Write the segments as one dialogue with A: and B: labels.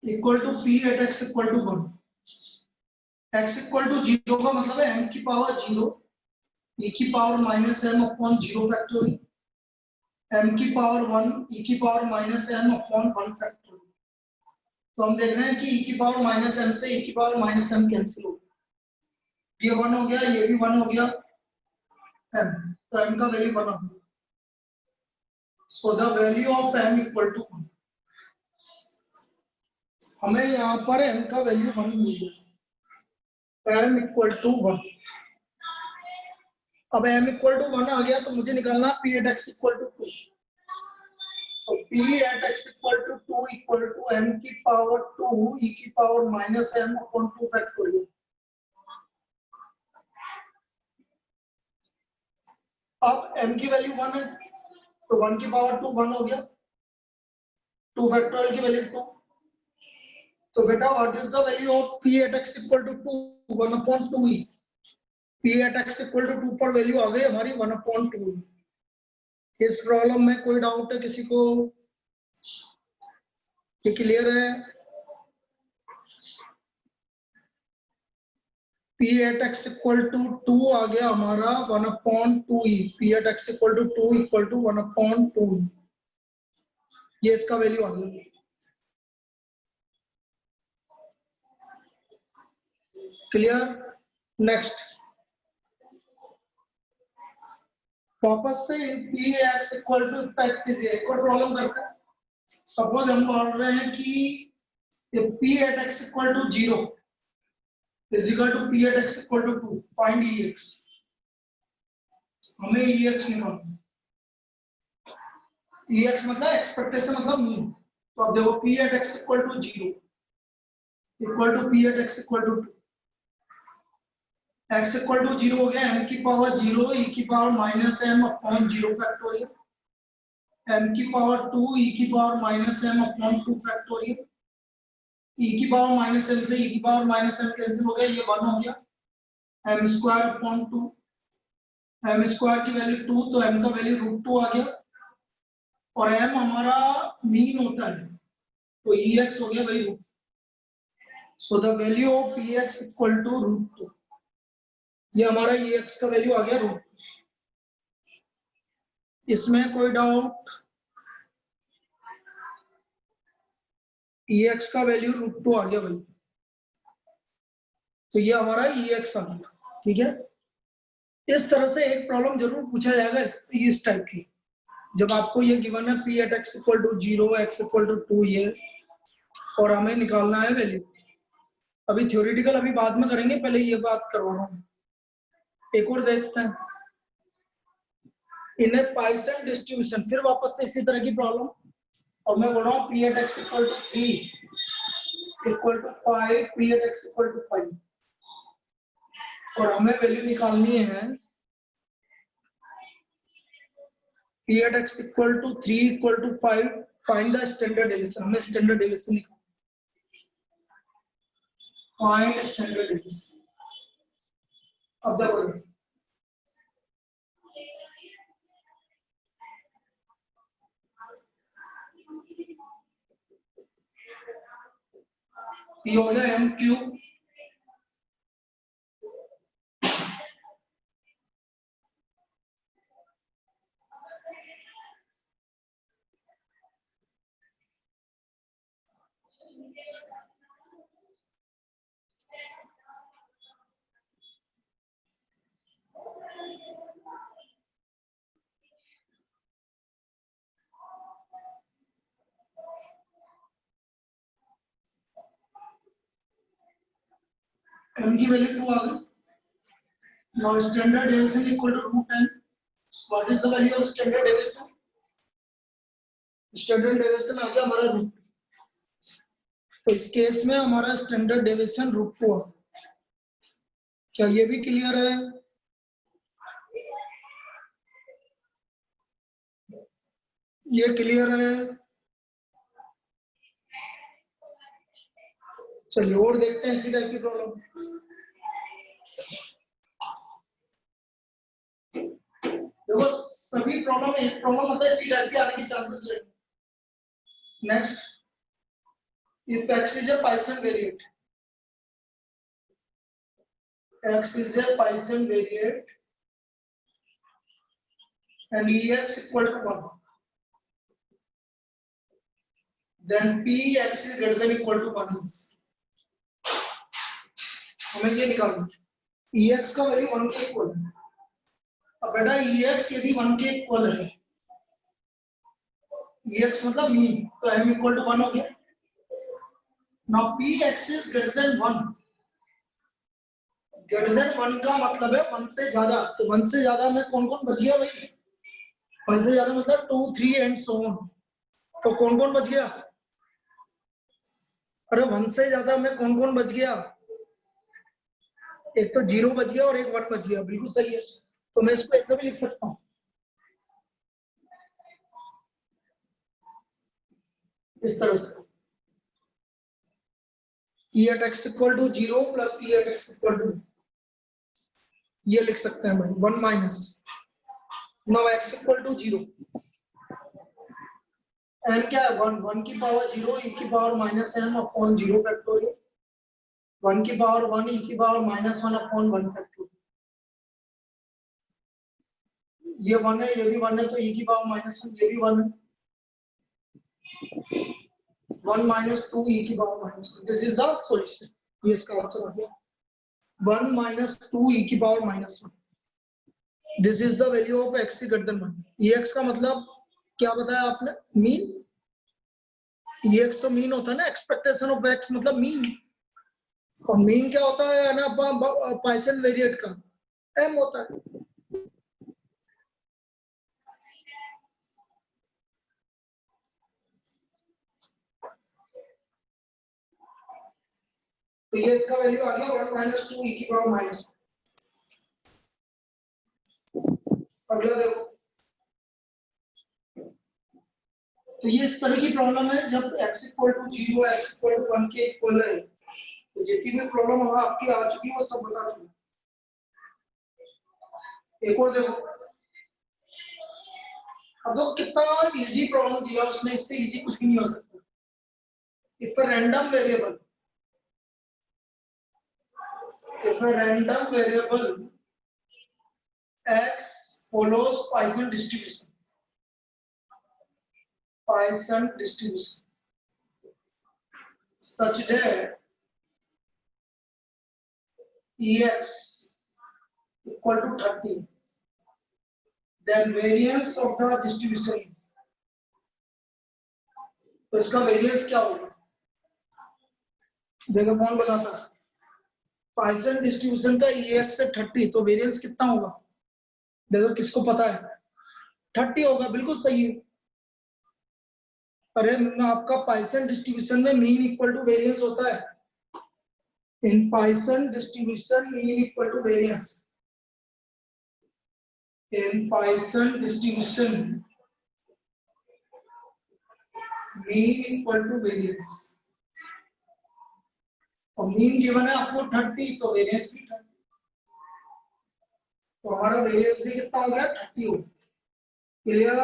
A: Equal to p at x equal to 1। X equal to 0 का मतलब है m की पावर 0 e की power minus m upon 0 factorial, m की power 1 e की power minus m upon 1 factorial. तो हम देख रहे हैं कि e की पावर माइनस m से e की पावर माइनस m कैंसिल हो गया, ये 1 हो गया, ये भी 1 हो गया, m तो m का वैल्यू 1 हो गया। So the value of m equal to 1। हमें यहाँ पर m का वैल्यू 1 मिल गया, m इक्वल टू 1। अब m इक्वल टू 1 आ गया तो मुझे निकालना p at x equal to 2। तो p at x equal to 2 equal to m की पावर 2 e की power minus m upon 2 factorial. अब m की वैल्यू 1 है तो 1 की पावर 2 1 हो गया, 2 फैक्टोरियल की वैल्यू 2। तो बेटा what is the value of p at x equal to 2 1 upon 2e। p at x equal to 2 पर वैल्यू आ गई हमारी 1 अपॉन 2e। इस प्रॉब्लम में कोई डाउट है किसी को? ये क्लियर है? p at x equal to 2 आ गया हमारा 1 upon 2e। p at x equal to 2 equal to 1 upon 2e, ये इसका वैल्यू आ गया। क्लियर? नेक्स्ट वापस से p x equal to x is एक और प्रॉब्लम करते हैं। सपोज हम बोल रहे हैं कि p at x equal to 0 is equal to p at x equal to 2, find ex। हमें ex निकालना है। ex मतलब एक्सपेक्टेशन मतलब मीन। तो अब देखो p at x equal to 0 equal to p at x equal to 2। x equal to 0 हो गया, m की पावर 0 e की power minus m upon 0 factorial. m की पावर 2 e की power minus m upon 2 factorial. e की power minus m से e की power minus m cancel हो गया, ये 1 हो गया, m square upon 2। m square की वैल्यू 2 तो m का वैल्यू √2 आ गया, और m हमारा मीन होता है तो ex हो गया वही root. So the value of ex equal to √2। ये हमारा ex का वैल्यू आ गया √2। इसमें कोई डाउट? ex का वैल्यू √2 आ गया भाई, तो ये हमारा ex आ गया। ठीक है, इस तरह से एक प्रॉब्लम जरूर पूछा जाएगा इस टाइप की, जब आपको ये गिवन है p at x equal to 0 x equal to 2 ये, और हमें निकालना है वैल्यू। अभी थ्योरेटिकल अभी बाद में करेंगे, पहले ये बात करवा रहा हूँ। एक और देखते हैं, इन पाइसन डिस्ट्रीब्यूशन, फिर वापस से इसी तरह की प्रॉब्लम, और मैं बोल रहा हूँ p at x equal to 3 equal to 5 p at x equal to 5, और हमें वैल्यू निकालनी है p at x equal to 3 equal to 5, find the standard deviation. हमें स्टैंडर्ड डेविएशन निकालना, फाइंड स्टैंडर्ड डेविएशन। अब देखो ये हो गया m क्यूब m की वैल्यू 2 आ गई। Now standard deviation equal to √10। What is the value of standard deviation? Standard deviation आ गया हमारा √2। तो इस केस में हमारा स्टैंडर्ड डेविएशन √2 आ गया। क्या ये भी क्लियर है? ये क्लियर है? चलिए और देखते हैं इसी टाइप की प्रॉब्लम। देखो सभी प्रॉब्लम एक प्रॉब्लम होता है इसी टाइप की आने की चांसेस रहते हैं। Next if x is a Poisson variate, x is a Poisson variate and Ex equal to 1, then Px is greater than equal to 1 is, हमें ये निकालना Ex का वैल्यू 1 के इक्वल है। अब बेटा Ex यदि 1 के इक्वल है, Ex मतलब मीन, तो m इक्वल टू 1 हो गया। Now Px is greater than 1, greater than 1 का मतलब है 1 से ज्यादा, तो 1 से ज्यादा में कौन कौन बच गया भाई? 1 से ज्यादा मतलब 2, 3 एंड सो ऑन, तो कौन कौन बच गया? अरे 1 से ज्यादा में कौन कौन बच गया? एक तो 0 बच गया और एक 1 बच गया, बिल्कुल सही है। तो मैं इसको ऐसे भी लिख सकता हूँ, इस तरह से P at x equal to 0 plus P at x equal to, ये लिख सकते हैं भाई 1 minus, now x equal to 0, m क्या है 1, 1 की पावर 0 e की power minus m upon 0 factorial, 1 की पावर 1 e की पावर माइनस 1 अपॉन 1 फैक्टोरियल, ये 1 है, ये भी 1 है, तो e की पावर माइनस 1, ये भी 1 है, 1 माइनस 2 e की power minus 1, this is the solution, ये इसका आंसर आ गया 1 माइनस 2 e की power minus 1, this is the value of x greater than 1। ex का मतलब क्या बताया आपने? मीन। ex तो मीन होता है ना, एक्सपेक्टेशन ऑफ x मतलब मीन, और मीन क्या होता है ना पॉइसन वेरिएट का? m होता है। तो ये इसका वैल्यू आ गया 1 माइनस 2 e की पावर माइनस। अगला देखो, तो ये इस तरह की प्रॉब्लम है जब x equal to 0 x equal to 1 के इक्वल है, तो जितनी भी प्रॉब्लम वहां आपकी आ चुकी है वो सब बता चुकी। एक और देखो, अब तो कितना इजी प्रॉब्लम दिया उसने, इससे इजी कुछ भी नहीं हो सकता। If a random variable, if a random variable x follows Poisson distribution, such that ex equal to 30, then variance of the distribution, तो इसका वेरिएंस क्या होगा? देखो कौन बताता है? Poisson डिस्ट्रीब्यूशन का ex से 30, तो वेरिएंस कितना होगा? देखो किसको पता है? 30 होगा, बिल्कुल सही है। अरे आपका Poisson डिस्ट्रीब्यूशन में मीन इक्वल टू वेरिएंस होता है। In Poisson distribution, mean equal to variance. In Poisson distribution, mean equal to variance. और मीन गिवन है आपको 30, तो वेरिएंस भी 30, तो हमारा वेरिएंस भी कितना हो गया? 30 हो गया। क्लियर?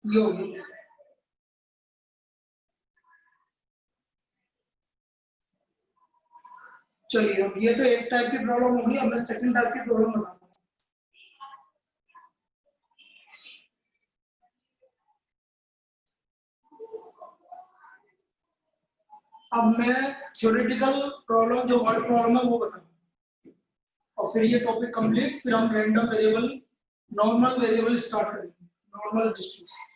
A: ये हो गया। चलिए, अब ये तो एक टाइप की प्रॉब्लम होगी, अब मैं सेकंड टाइप की प्रॉब्लम बताऊंगा। अब मैं थ्योरेटिकल प्रॉब्लम जो वर्ड प्रॉब्लम है वो बताऊंगा, और फिर ये टॉपिक कंप्लीट, फिर हम random variable, normal variable start करेंगे, normal distribution.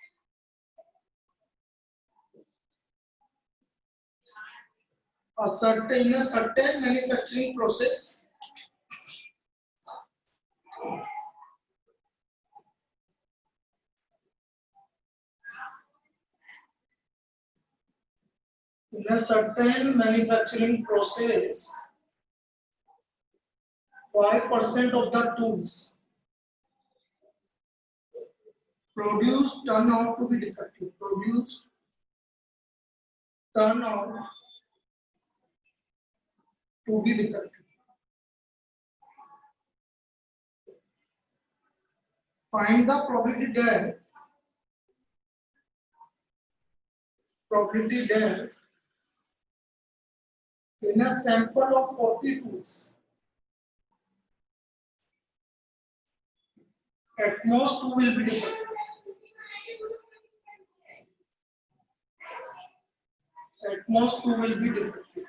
A: in a certain manufacturing process, in a certain manufacturing process, 5% of the tools produced turn out to be defective. Produced turn out to be defective. Find the probability that probability that in a sample of 40 tools, at most 2 will be defective. At most 2 will be defective.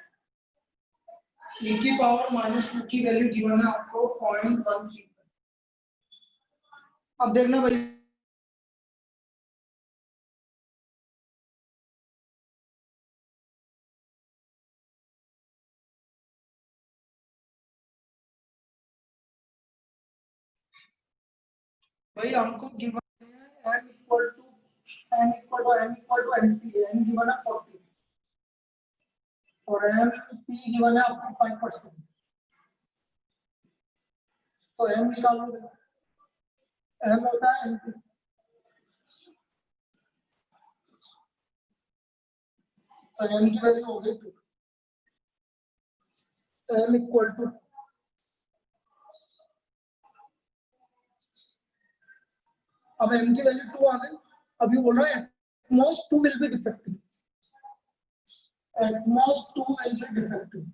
A: E की power -2 की value given है आपको 0.135. अब देखना भाई हमको given है n equal to n p, n given है 40 और m p गिवन है आपको 5%. तो m निकालो, m होता है n p. तो m की वैल्यू हो गई 2. m इक्वल टू अब m की वैल्यू 2 आ गई. अभी बोल रहा है at most 2 will be defective. At most 2 will be defective.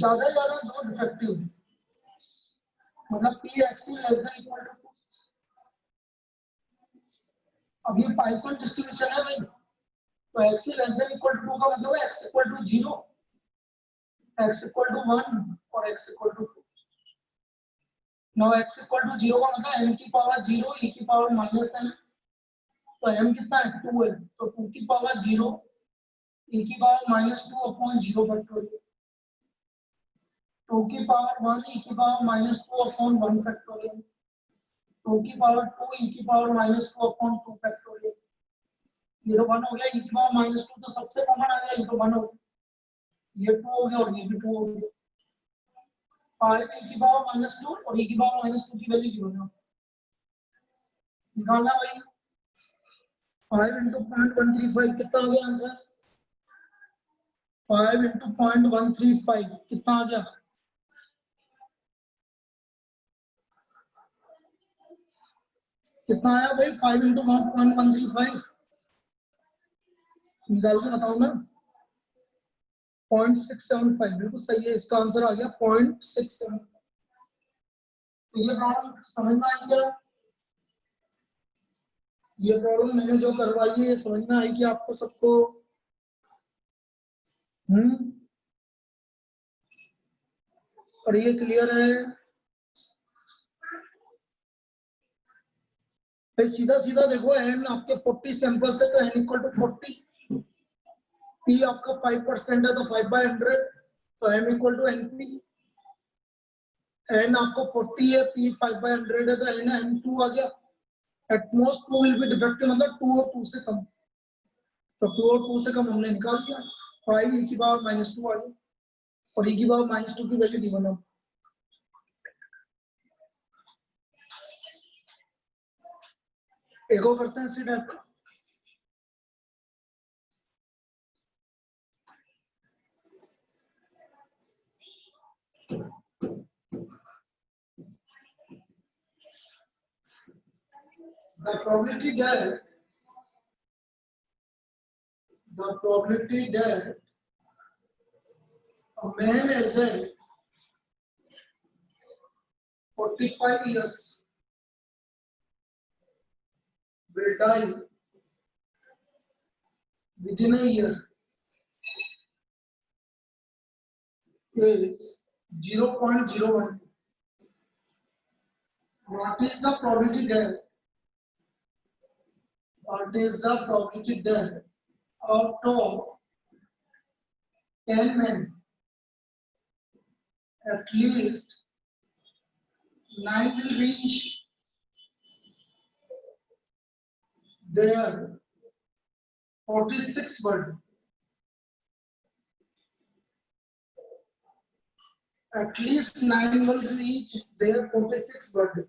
A: ज्यादा ज्यादा 2 डिफेक्टिव, मतलब p x less than equal to 2. अब ये पाइथन डिस्ट्रीब्यूशन है भाई, तो x less than equal to 2 का मतलब है x equal to 0, x equal to 1 और x equal to 2. Now x equal to 0 का मतलब m की पावर 0 e की पावर -n. तो m कितना है 2 है, तो 2 की पावर 0 e की पावर -2 अपॉन 0 फैक्टोरियल. 2 की पावर 1 e की पावर -2 अपॉन 1 फैक्टोरियल. 2 की पावर 2 e की पावर -2 अपॉन 2 फैक्टोरियल. ये तो 1 हो गया, e की पावर -2 तो सबसे कॉमन आ गया, ये तो 1 हो गया, ये 2 हो गया और ये भी 2 हो गया. 5 e की पावर -2 और e की पावर -2 की वैल्यू गिवन है, निकालना भाई. 5 into 0.135 कितना आ गया आंसर? 5 into 0.135 कितना आ गया? कितना आया भाई? 5 into 0.135 निकाल के बताओ ना. 0.675 बिल्कुल सही है, इसका आंसर आ गया 0.675. तो ये प्रॉब्लम समझ में आई क्या? ये प्रॉब्लम मैंने जो करवाई है समझ में आई कि आपको सबको? और ये क्लियर है भाई? सीधा सीधा देखो, एन आपके 40 सैंपल्स है तो एन इक्वल टू 40. पी आपका 5% है तो 5/100, तो m equal to n p. N आपको 40 है, पी 5/100 है तो एन n2 आ गया. At most 2 will be defective, मतलब 2 और 2 से कम. तो 2 और 2 से कम हमने निकाल दिया. 5 e की पावर -2 आ गई और e की पावर -2 की वैल्यू गिवन है. एक और करते हैं इसी टाइप का. The probability that a man aged 45 years will die within a year is 0.01. What is the probability that? What is the probability that out of 10 men, at least 9 will reach their 46th birthday? At least 9 will reach their 46th birthday.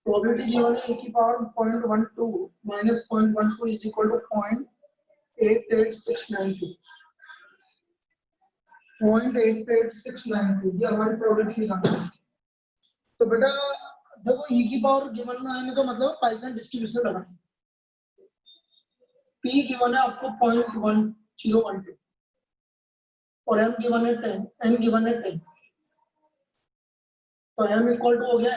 A: Probability given है e की power 0.12 minus 0.12 is equal to 0.88692. 0.88692 ये हमारी probability निकालनी है. तो बेटा देखो e की पावर गिवन में आने का मतलब पाइसन डिस्ट्रीब्यूशन लगाना। p गिवन है आपको 0.1012 और m गिवन है 10, n गिवन है 10, तो m इक्वल टू हो गया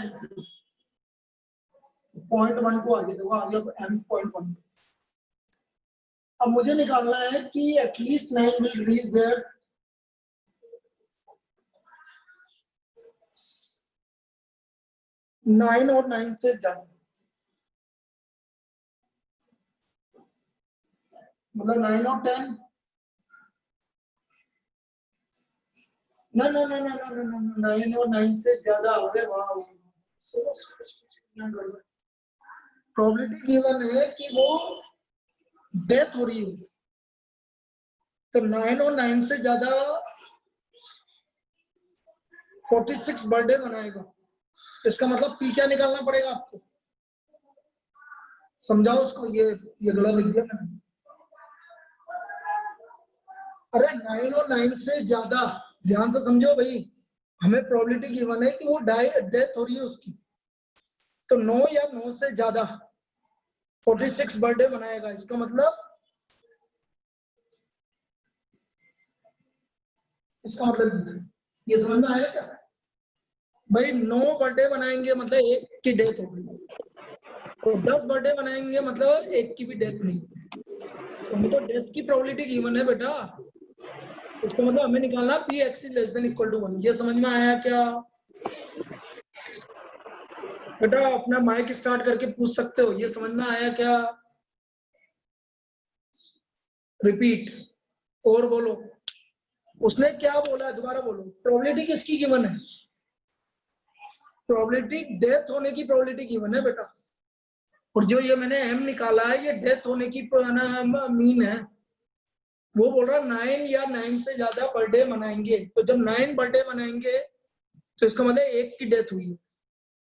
A: 0.12 आ गया। देखो आ गया m 0.12। अब मुझे निकालना है कि एटलीस्ट 9 विल रीच देयर 9 और 9 से ज्यादा, मतलब 9 और 10, ना ना ना ना ना ना 9 और 9 से ज्यादा। अरे वाह, प्रोबेबिलिटी गिवन है कि वो डेथ हो रही है, तो 9 और 9 से ज्यादा 46 बर्थडे मनाएगा। इसका मतलब पी क्या निकालना पड़ेगा आपको, समझाओ उसको। ये गलत लिख दिया मैंने। अरे 9 और 9 से ज्यादा, ध्यान से समझो भाई, हमें प्रोबेबिलिटी गिवन है कि वो डेथ हो रही है उसकी, तो 9 या 9 से ज्यादा 46 बर्थडे मनाएगा। इसका मतलब ये समझ में आया क्या भाई? 9 बर्थडे बनाएंगे मतलब एक की डेथ हो गई, तो 10 बर्थडे बनाएंगे मतलब एक की भी डेथ नहीं। तो डेथ की प्रोबेबिलिटी गिवन है बेटा, इसका मतलब हमें निकालना p x less than equal to 1। ये समझ में आया क्या बेटा? अपना माइक स्टार्ट करके पूछ सकते हो, ये समझ में आया क्या? रिपीट और बोलो। उसने क्या बोला है दोबारा बोलो। प्रोबेबिलिटी किसकी गिवन है? प्रोबेबिलिटी डेथ होने की प्रोबेबिलिटी गिवन है बेटा। और जो ये मैंने एम निकाला है ये डेथ होने की मीन है। वो बोल रहा 9 या 9 से ज्यादा बर्थडे मनाएंगे, तो जब 9 बर्थडे मनाएंगे तो इसका मतलब एक की डेथ हुई है,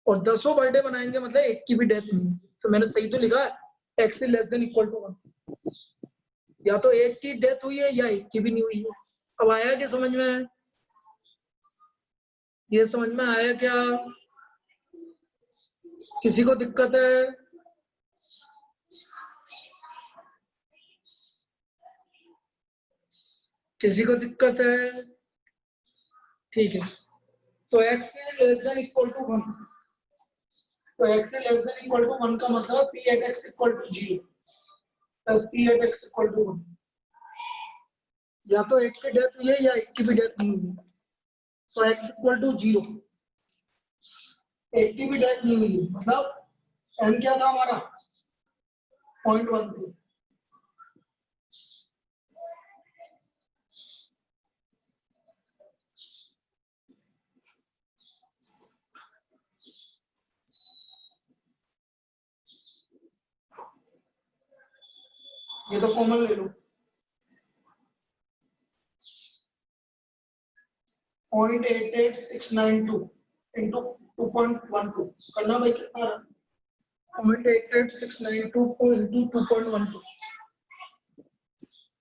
A: और 10 बर्थडे मनाएंगे मतलब एक की भी डेथ नहीं। तो मैंने सही तो लिखा है x less than equal to 1। या तो एक की डेथ हुई है या एक की भी नहीं हुई है। अब आया क्या समझ में? ये समझ में आया क्या? किसी को दिक्कत है? किसी को दिक्कत है? ठीक है, तो x less than equal to 1, तो x less than equal to 1 का मतलब p at x equal to 0 plus p at x equal to 1। या तो एक की डेथ हुई है या एक की भी डेथ नहीं हुई, तो x इक्वल टू 0, एक की भी डेथ नहीं हुई, मतलब m क्या था हमारा 0.12। ये तो कॉमन ले लो, 0.88692 इंटू 2.12 करना भाई, कितना रहा? 0.88692 इंटू 2.12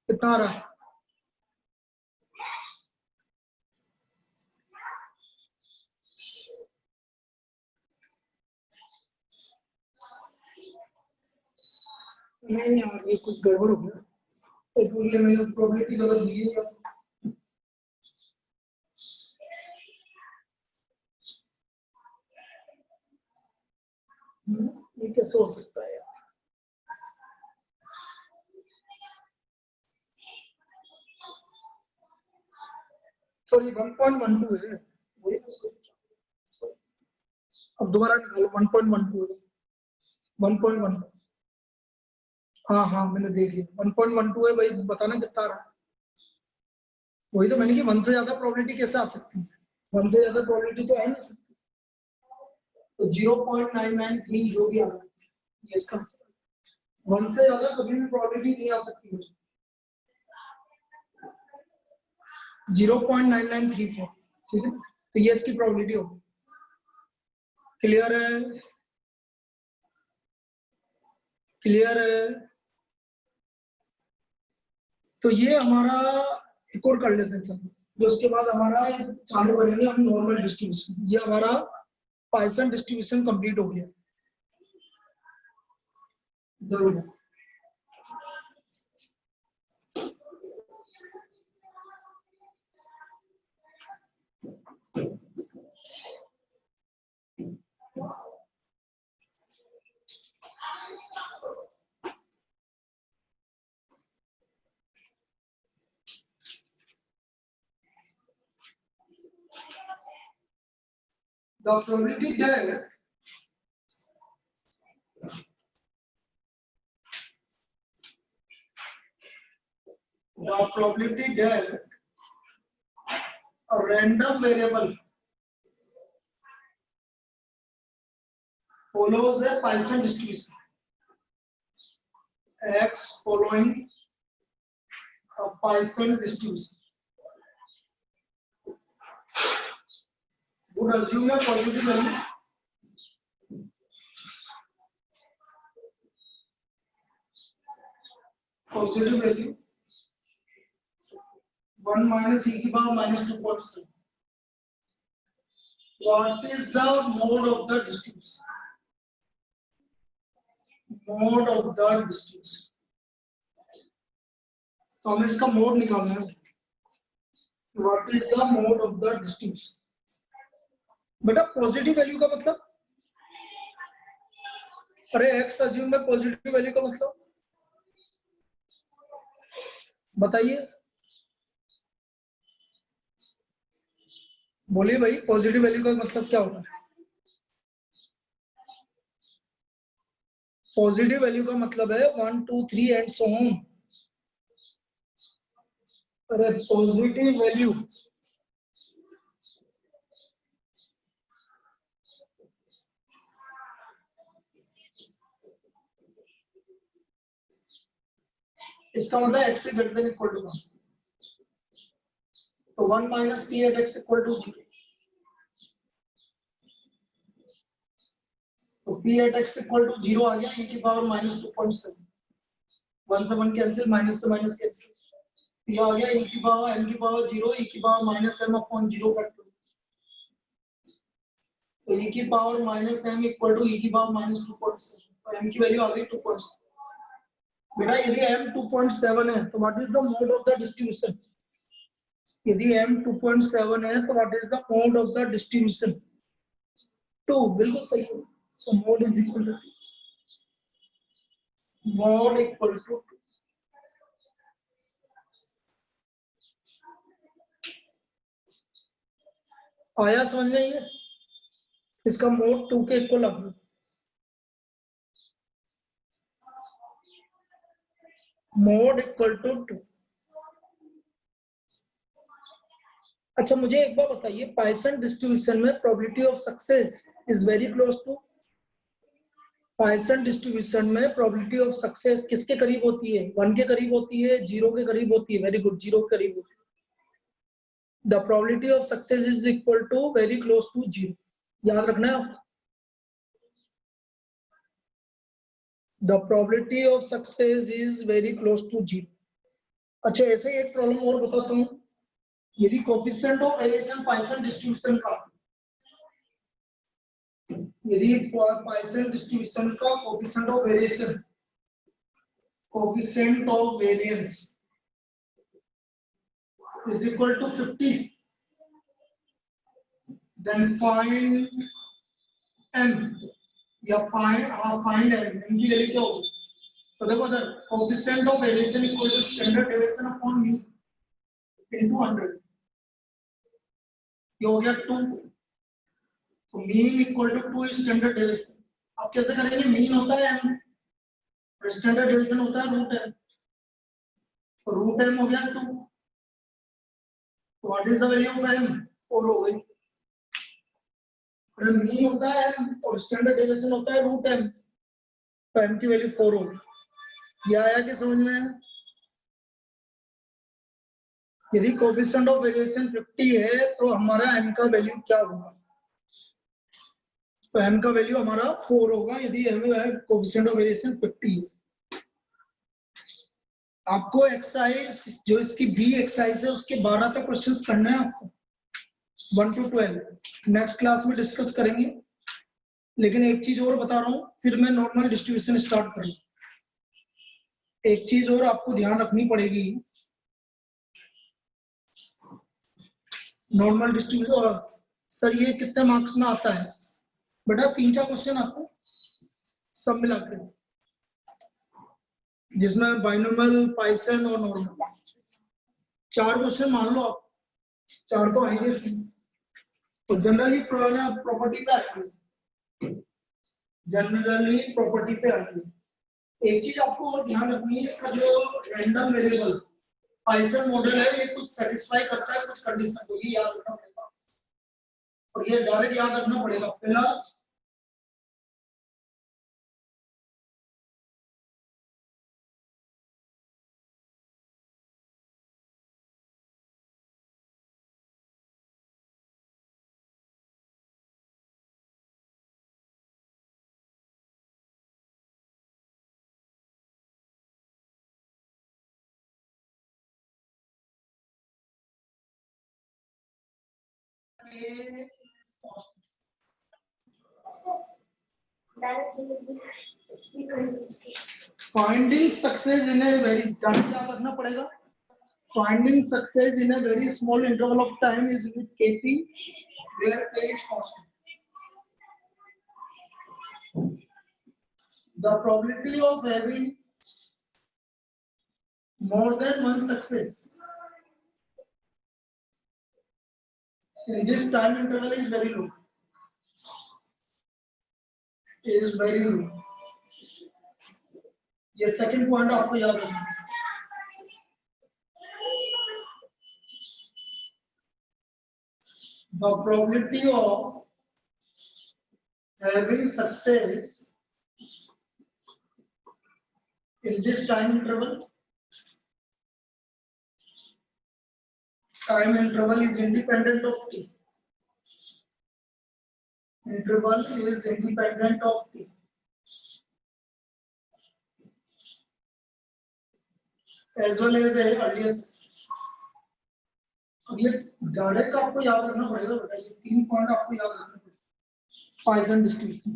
A: कितना रहा? नहीं यार, ये कुछ गड़बड़ हो गया, तो लिए मैंने प्रोबेबिलिटी गलत दी है। ये कैसे हो सकता है यार? सॉरी 1.12 है, वही तो सोच। अब दोबारा निकालो 1.12 है, 1.12। हाँ हाँ मैंने देख लिया 1.12 है भाई, बताना कितना रहा? वही तो मैंने कि 1 से ज्यादा प्रोबेबिलिटी कैसे आ सकती है? 1 से ज्यादा प्रोबेबिलिटी तो है नहीं सकती। तो 0.993 जो भी आ रहा है ये इसका 1 से ज्यादा कभी भी प्रोबेबिलिटी नहीं आ सकती है। 0.9934, ठीक है, तो ये इसकी प्रोबेबिलिटी होगी। क्लियर है? क्लियर है? तो ये हमारा एक और कर लेते हैं, तो उसके बाद हमारा चालू करेंगे हम नॉर्मल डिस्ट्रीब्यूशन। ये हमारा पाइसन डिस्ट्रीब्यूशन कंप्लीट हो गया। जरूर the probability that a random variable follows a Poisson distribution x following a Poisson distribution would assume a positive value (1 minus e की power minus 2.7). What is the mode of the distribution? Mode of the distribution. तो हमें इसका mode निकालना है। What is the mode of the distribution? बेटा positive value का मतलब, अरे x अज्यूम में पॉजिटिव वैल्यू का मतलब बताइए, बोलिए भाई, पॉजिटिव वैल्यू का मतलब क्या होता है? पॉजिटिव वैल्यू का मतलब है 1 2 3 एंड सो ऑन। अरे पॉजिटिव वैल्यू इसका मतलब x से ग्रेटर देन इक्वल टू 1, तो 1 minus p at x equal to 0, तो p at x equal to 0 आ गया, e की पावर माइनस 2.7, 1 से 1 कैंसिल, माइनस से माइनस कैंसिल, ये आ गया e की पावर m की पावर 0, e की power minus m upon 0 factor, तो e की power minus m equal to e की पावर माइनस 2.7, तो m की वैल्यू आ गई 2.7। बेटा यदि m 2.7 है तो what is the mode of the distribution? यदि m 2.7 है तो what is the mode of the distribution? 2, बिल्कुल सही है। So mode is equal to mode equal to 2। आया समझ में? ये इसका मोड 2 के इक्वल आ गया। Mode equal to 2। अच्छा मुझे एक बार बताइए, पाइसन डिस्ट्रीब्यूशन में probability of success is very close to, Poisson distribution में प्रोबेबिलिटी ऑफ सक्सेस किसके करीब होती है? 1 के करीब होती है, 0 के करीब होती है? वेरी गुड, 0 के करीब होती है। The probability of success is equal to very close to 0, याद रखना है आपको। The probability of success is very close to 0। अच्छा ऐसे एक प्रॉब्लम और बताता हूँ, यदि कोफिशिएंट ऑफ वेरिएशन पाइसन डिस्ट्रीब्यूशन का, यदि पाइसन डिस्ट्रीब्यूशन का coefficient of variation, coefficient of variance is equal to 50, then find m या find m की वैल्यू क्या होगी? तो देखो sir, coefficient of variation equal to standard deviation upon mean into 100, ये हो गया 2, तो mean equal to 2 standard deviation. आप कैसे करेंगे? मीन होता है m और स्टैंडर्ड डेविएशन होता है रूट m, तो रूट m हो गया 2, तो what is the value of m? 4 हो गई। और मीन होता है m और स्टैंडर्ड डेविएशन होता है रूट m, तो m की वैल्यू 4 होगी। ये आया कि समझ में? यदि कोफिशिएंट ऑफ वेरिएशन 50 है तो हमारा m का वैल्यू क्या होगा? तो m का वैल्यू हमारा 4 होगा यदि कोफिशिएंट ऑफ वेरिएशन 50 है। आपको एक्सरसाइज जो इसकी बी एक्सरसाइज है उसके 12 तक क्वेश्चंस करने हैं आपको, 1 to 12। नेक्स्ट क्लास में डिस्कस करेंगे। लेकिन एक चीज और बता रहा हूं, फिर मैं नॉर्मल डिस्ट्रीब्यूशन स्टार्ट करूँ। एक चीज और आपको ध्यान रखनी पड़ेगी, नॉर्मल डिस्ट्रीब्यूशन सर ये कितने मार्क्स में आता है बेटा? 3-4 क्वेश्चन आपको सब मिला के, जिसमें बाइनोमियल, पाइथन और नॉर्मल 4 क्वेश्चन मान लो आप, 4 तो आएंगे इसमें। तो जनरली प्रॉपर्टी पे आएंगे, जनरली प्रॉपर्टी पे आएंगे। एक चीज आपको और ध्यान रखनी है, इसका जो रैंडम वेरिएबल पाइथन मॉडल है, ये कुछ सेटिस्फाई करता है कुछ कंडीशन को, ये याद रखना पड़ेगा। और ये डायरेक्ट याद रखना पड़ेगा। पहला finding success in a very, याद रखना पड़ेगा, finding success in a very small interval of time is with kp where k is constant. The probability of having more than one success in this time interval is very low. Is very low. ये second point आपको याद रखना है। The probability of having success in this time interval is independent of t. Interval is independent of t. As well as a earlier success. अब ये direct आपको याद रखना पड़ेगा बेटा, ये 3 पॉइंट आपको याद रखना पड़ेगा पाइथन डिस्ट्रीब्यूशन।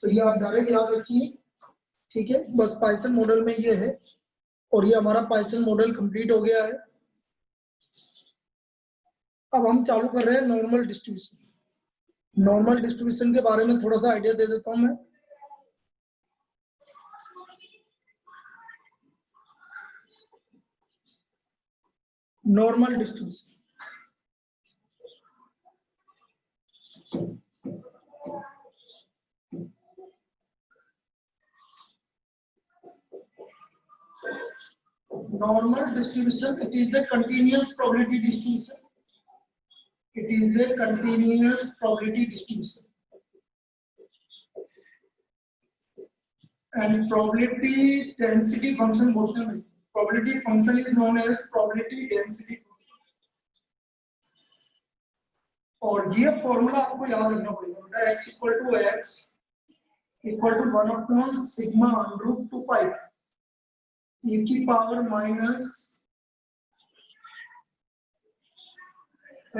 A: तो ये आप डायरेक्ट याद रखिए, ठीक है। बस पाइथन मॉडल में ये है, और ये हमारा पाइथन मॉडल कंप्लीट हो गया है। अब हम चालू कर रहे हैं नॉर्मल डिस्ट्रीब्यूशन। नॉर्मल डिस्ट्रीब्यूशन के बारे में थोड़ा सा आइडिया दे देता हूं मैं। Normal distribution it is a continuous probability distribution. It is a continuous probability distribution. And probability density function बोलते हैं। Probability function is known as probability density function. और ये फॉर्मूला आपको याद रखना पड़ेगा, x equal to 1 upon sigma root 2 pi e की power minus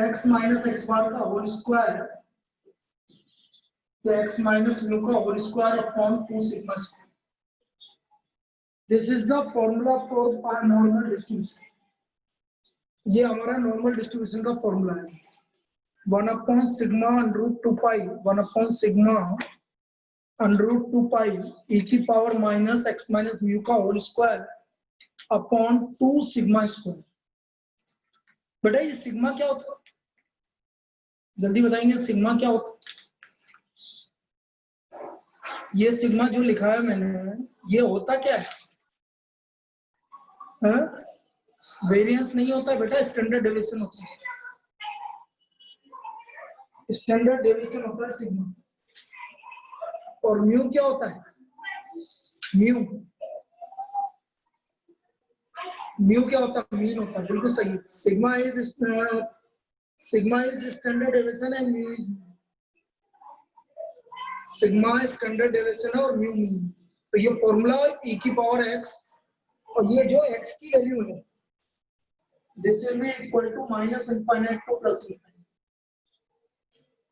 A: x minus x bar का whole square, x minus mu का whole square upon 2 sigma square. This is the formula for normal distribution. ये हमारा normal distribution का formula है, 1 upon sigma root 2 pi, 1 upon sigma root 2 pi e की power minus x minus mu का whole square upon 2 sigma square. बेटा ये sigma क्या होता है, जल्दी बताएंगे सिग्मा क्या होता है? ये सिग्मा जो लिखा है मैंने, ये होता क्या है? वेरिएंस नहीं होता है बेटा, स्टैंडर्ड डेविएशन होता है। स्टैंडर्ड डेविएशन होता है सिग्मा। और म्यू क्या होता है? म्यू क्या होता है? मीन होता है, बिल्कुल सही। Sigma is standard deviation and mu is, sigma standard deviation है और म्यू मीन। तो ये फॉर्मूला e की पावर x, और ये जो x की वैल्यू है this will be equal to minus infinite to plus infinite.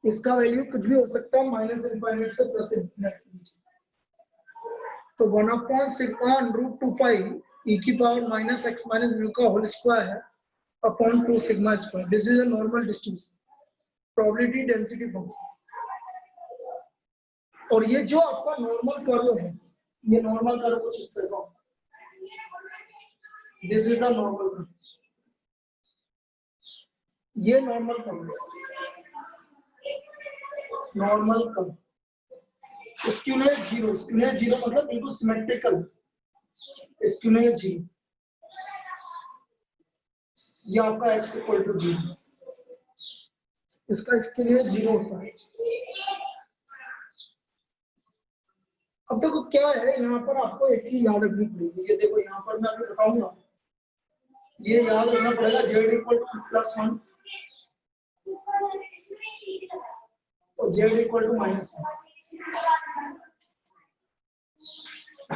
A: इसका वैल्यू कुछ भी हो सकता है, माइनस इनफाइनाइट से प्लस इनफाइनाइट। तो 1/(√2 पाई e की power minus x minus mu का होल स्क्वायर है upon 2 sigma square. This is a normal distribution, probability density function. और ये जो आपका नॉर्मल कर्व है, ये नॉर्मल कर्व कुछ इस तरह का, this is the normal curve, ये normal curve, normal curve. Skewness zero, skewness zero मतलब बिल्कुल सिमेट्रिकल, स्क्यूनेस जीरो, ये आपका x इक्वल टू 0, इसका स्क्यूनेस जीरो होता है। अब देखो क्या है, यहाँ पर आपको एक चीज याद रखनी पड़ेगी। ये देखो यहाँ पर मैं आपको बताऊंगा, ये याद रखना पड़ेगा, z इक्वल टू +1 और z equal to -1,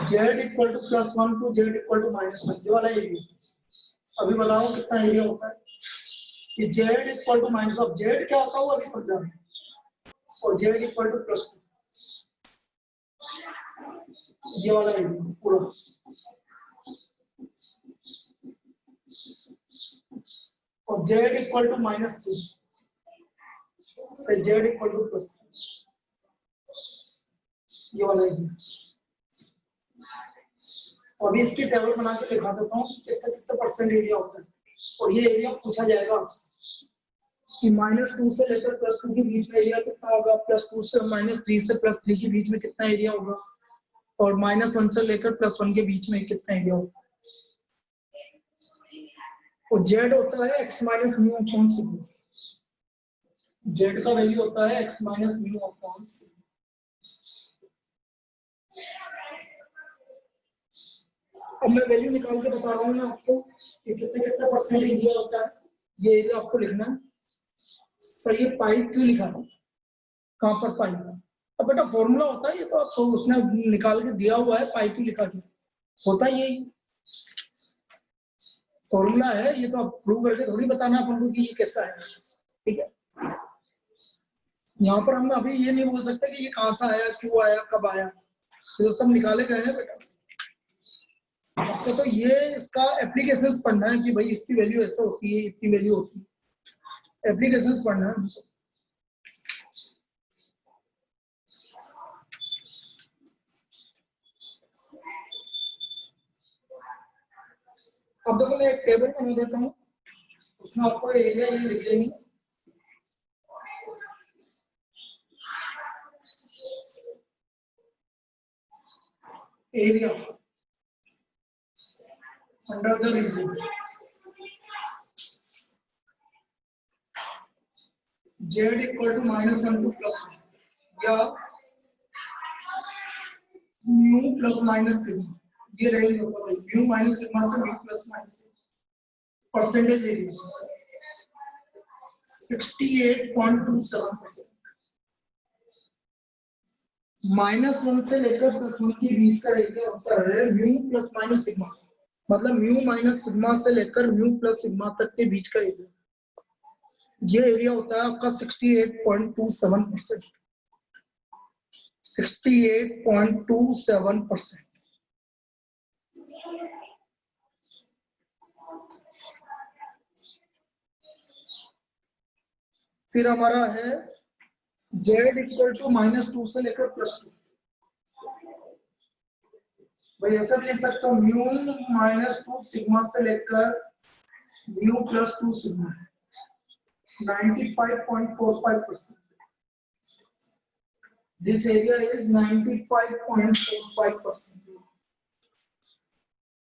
A: z equal to +1 to z equal to -1, ये वाला एरिया। अभी बताओ कितना एरिया होता है ये z equal to minus of z क्या होता है वो अभी समझा, और z इक्वल टू +2, ये वाला एरिया पूरा। और z इक्वल टू -3 से z इक्वल टू +3, ये वाला एरिया। अभी इसकी टेबल बना के दिखा देता हूँ कितना कितना परसेंट एरिया होता है। और ये एरिया पूछा जाएगा आपसे कि -2 से लेकर +2 के बीच में एरिया कितना होगा, +2 से -3 से +3 के बीच में कितना एरिया होगा, और -1 से लेकर +1 के बीच में कितना एरिया होगा। और z होता है x minus mu upon sigma, z का वैल्यू होता है x minus mu upon sigma. अब मैं वैल्यू निकाल के बता रहा हूँ मैं आपको कि कितने कितना परसेंट एरिया होता है। ये एरिया आपको लिखना है। सर ये पाई क्यों लिखा था, कहाँ पर पाई? अब बेटा फॉर्मूला होता है ये, तो आपको उसने निकाल के दिया हुआ है, पाई क्यों लिखा गया, होता है यही फॉर्मूला है। ये तो आप प्रूव करके थोड़ी बताना आपको कि ये कैसा है, ठीक है। यहाँ पर हम अभी ये नहीं बोल सकते कि ये कहाँ से आया, क्यों आया, कब आया, ये तो सब निकाले गए हैं बेटा। तो ये इसका एप्लीकेशंस पढ़ना है कि भाई इसकी वैल्यू ऐसे होती है, इतनी वैल्यू होती है, एप्लीकेशंस पढ़ना है। अब देखो मैं एक टेबल बना देता हूँ, उसमें आपको एरिया ये लिख लेंगे। Area under the region z equal to -1 to +1 या म्यू प्लस माइनस सिग्मा, ये रेंज होता है म्यू माइनस सिग्मा से mu plus minus. Percentage area 68.27%। -1 से लेकर +1 के बीच का एरिया होता है म्यू प्लस माइनस सिग्मा, मतलब म्यू माइनस सिग्मा से लेकर म्यू प्लस सिग्मा तक के बीच का एरिया, ये एरिया होता है आपका 68.27%। 68.27%। फिर हमारा है z इक्वल टू -2 से लेकर +2। भाई ऐसा लिख सकता हूँ म्यू -2 सिग्मा से लेकर mu +2 sigma, 95.45%। This area is 95.45%।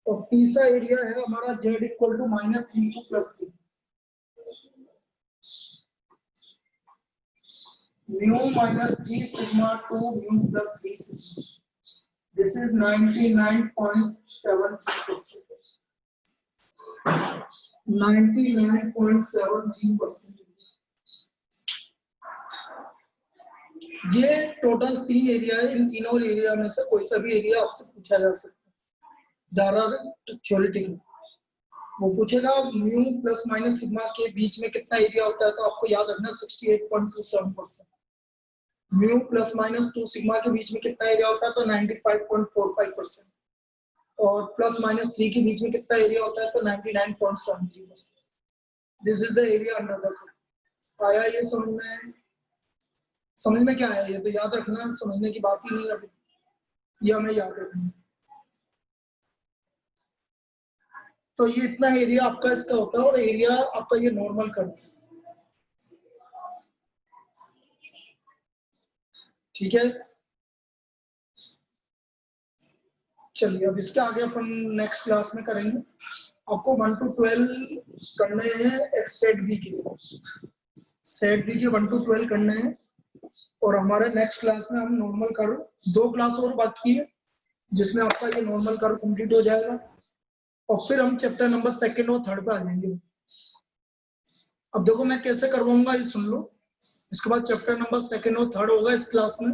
A: और तीसरा एरिया है हमारा z equal to -3 to +3, mu -3 sigma to mu +3 sigma. This is 99.73%। 99.73%। ये टोटल 3 एरिया है, इन तीनों एरिया में से कोई सा भी एरिया आपसे पूछा जा सकता है। थ्योरेटिकल वो पूछेगा म्यू प्लस माइनस सिग्मा के बीच में कितना एरिया होता है, तो आपको याद रखना 68.27%। म्यू प्लस माइनस 2 सिग्मा के बीच में कितना एरिया होता है, तो 95.45%, और प्लस माइनस 3 के बीच में कितना एरिया होता है, तो 99.73%। This is the area under the curve. आया ये समझ में? समझ में क्या आया? ये तो याद रखना, समझने की बात ही नहीं है अभी, ये हमें याद रखना। तो ये इतना एरिया आपका इसका होता है, और एरिया आपका ये नॉर्मल कर्व, ठीक है। चलिए अब इसके आगे अपन नेक्स्ट क्लास में करेंगे। आपको 1 to 12 करने हैं एक्स सेट बी के, सेट बी के 1 to 12 करने हैं, और हमारे नेक्स्ट क्लास में हम नॉर्मल कर्व 2 क्लास और बाकी है, जिसमें आपका ये नॉर्मल कर्व कंप्लीट हो जाएगा, और फिर हम चैप्टर नंबर 2 और 3 पे आ जाएंगे। अब देखो मैं कैसे करवाऊंगा ये सुन लो। इसके बाद चैप्टर नंबर 2 और 3 होगा इस क्लास में,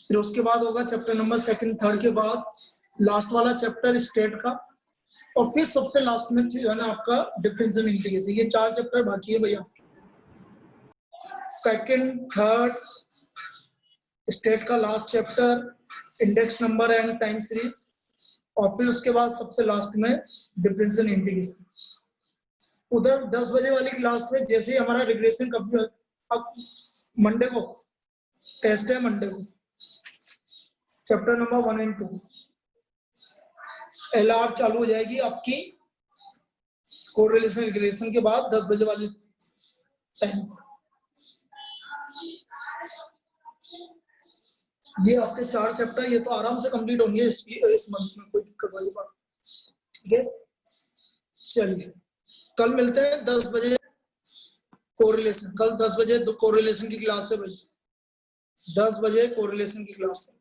A: फिर उसके बाद होगा चैप्टर नंबर 2, 3 के बाद लास्ट वाला चैप्टर स्टेट का, और फिर सबसे लास्ट में है ना आपका डिफरेंस एंड इंटीग्रेशन। ये 4 चैप्टर बाकी है भैया। 2, 3 स्टेट का last chapter, index number and time series, और फिर उसके बाद सबसे लास्ट में डिफरेंस एंड इंटीग्रेशन। उधर 10 बजे वाली क्लास में जैसे ही हमारा रिग्रेशन अब मंडे को टेस्ट है, मंडे को चैप्टर नंबर 1 और 2 LR चालू हो जाएगी आपकी कोरिलेशन रिग्रेशन के बाद 10 बजे वाली टाइम। ये आपके 4 चैप्टर ये तो आराम से कंप्लीट होंगे इस मंथ में, कोई दिक्कत वाली बात, ठीक है। चलिए कल मिलते हैं 10 बजे कोरिलेशन, कल 10 बजे कोरिलेशन की क्लास है भाई, 10 बजे कोरिलेशन की क्लास है।